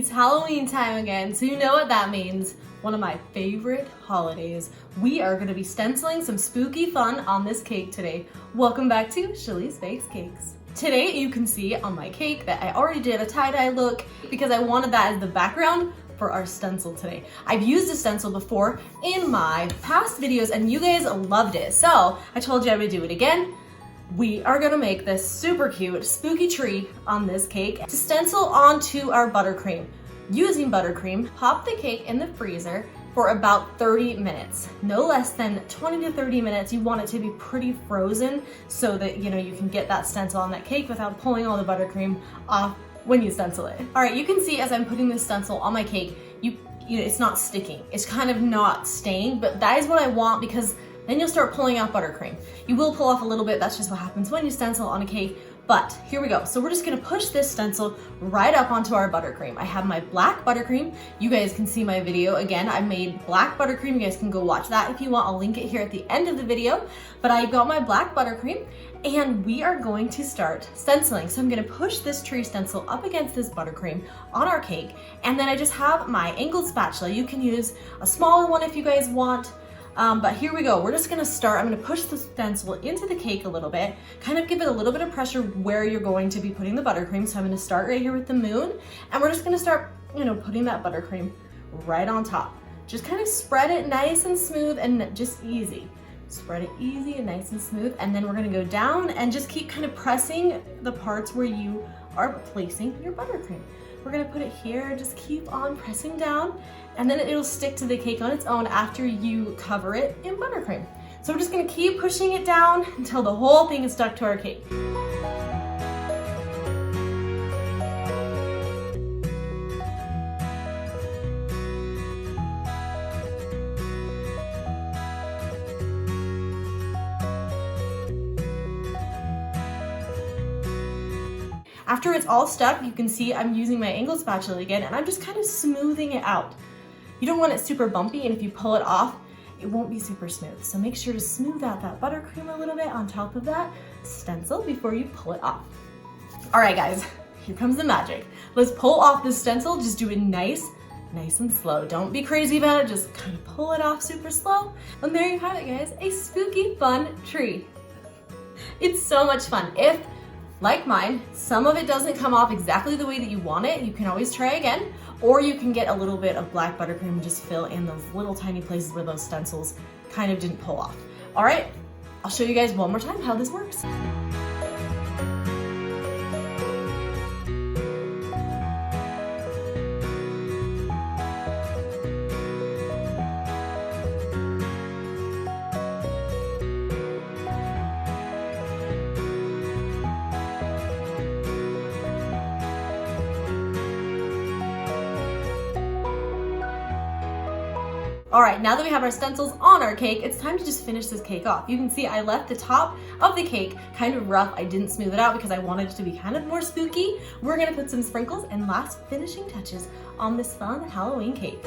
It's Halloween time again, so you know what that means. One of my favorite holidays. We are going to be stenciling some spooky fun on this cake today. Welcome back to Shelly's Bakes Cakes. Today you can see on my cake that I already did a tie-dye look because I wanted that as the background for our stencil today. I've used a stencil before in my past videos and you guys loved it, so I told you I would do it again. We are gonna make this super cute spooky tree on this cake to stencil onto our buttercream. Using buttercream, pop the cake in the freezer for about 30 minutes. No less than 20 to 30 minutes. You want it to be pretty frozen so that you can get that stencil on that cake without pulling all the buttercream off when you stencil it. All right, you can see as I'm putting this stencil on my cake, it's not sticking. It's kind of not staying, but that is what I want because then you'll start pulling out buttercream. You will pull off a little bit, that's just what happens when you stencil on a cake, but here we go. So we're just gonna push this stencil right up onto our buttercream. I have my black buttercream. You guys can see my video. Again, I made black buttercream. You guys can go watch that if you want. I'll link it here at the end of the video, but I got my black buttercream and we are going to start stenciling. So I'm gonna push this tree stencil up against this buttercream on our cake, and then I just have my angled spatula. You can use a smaller one if you guys want. But here we go. We're just gonna start. I'm gonna push the stencil into the cake a little bit, kind of give it a little bit of pressure where you're going to be putting the buttercream. So I'm gonna start right here with the moon, and we're just gonna start, putting that buttercream right on top. Just kind of spread it nice and smooth and just easy. Spread it easy and nice and smooth, and then we're gonna go down and just keep kind of pressing the parts where you are placing your buttercream. We're gonna put it here, just keep on pressing down, and then it'll stick to the cake on its own after you cover it in buttercream. So we're just gonna keep pushing it down until the whole thing is stuck to our cake. After it's all stuck, you can see I'm using my angled spatula again, and I'm just kind of smoothing it out. You don't want it super bumpy, and if you pull it off, it won't be super smooth. So make sure to smooth out that buttercream a little bit on top of that stencil before you pull it off. All right, guys, here comes the magic. Let's pull off the stencil. Just do it nice and slow. Don't be crazy about it. Just kind of pull it off super slow. And there you have it, guys, a spooky fun tree. It's so much fun. If, like mine, some of it doesn't come off exactly the way that you want it, you can always try again, or you can get a little bit of black buttercream and just fill in those little tiny places where those stencils kind of didn't pull off. All right, I'll show you guys one more time how this works. All right, now that we have our stencils on our cake, it's time to just finish this cake off. You can see I left the top of the cake kind of rough. I didn't smooth it out because I wanted it to be kind of more spooky. We're gonna put some sprinkles and last finishing touches on this fun Halloween cake.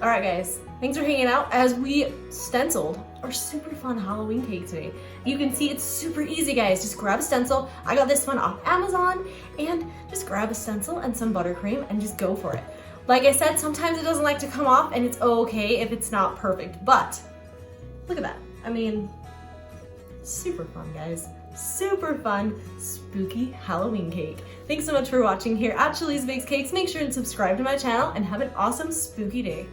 All right, guys, thanks for hanging out as we stenciled our super fun Halloween cake today. You can see it's super easy, guys. Just grab a stencil. I got this one off Amazon, and just grab a stencil and some buttercream and just go for it. Like I said, sometimes it doesn't like to come off, and it's okay if it's not perfect, but look at that. I mean, super fun, guys. Super fun, spooky Halloween cake. Thanks so much for watching here at Shelly's Bakes Cakes. Make sure to subscribe to my channel and have an awesome spooky day.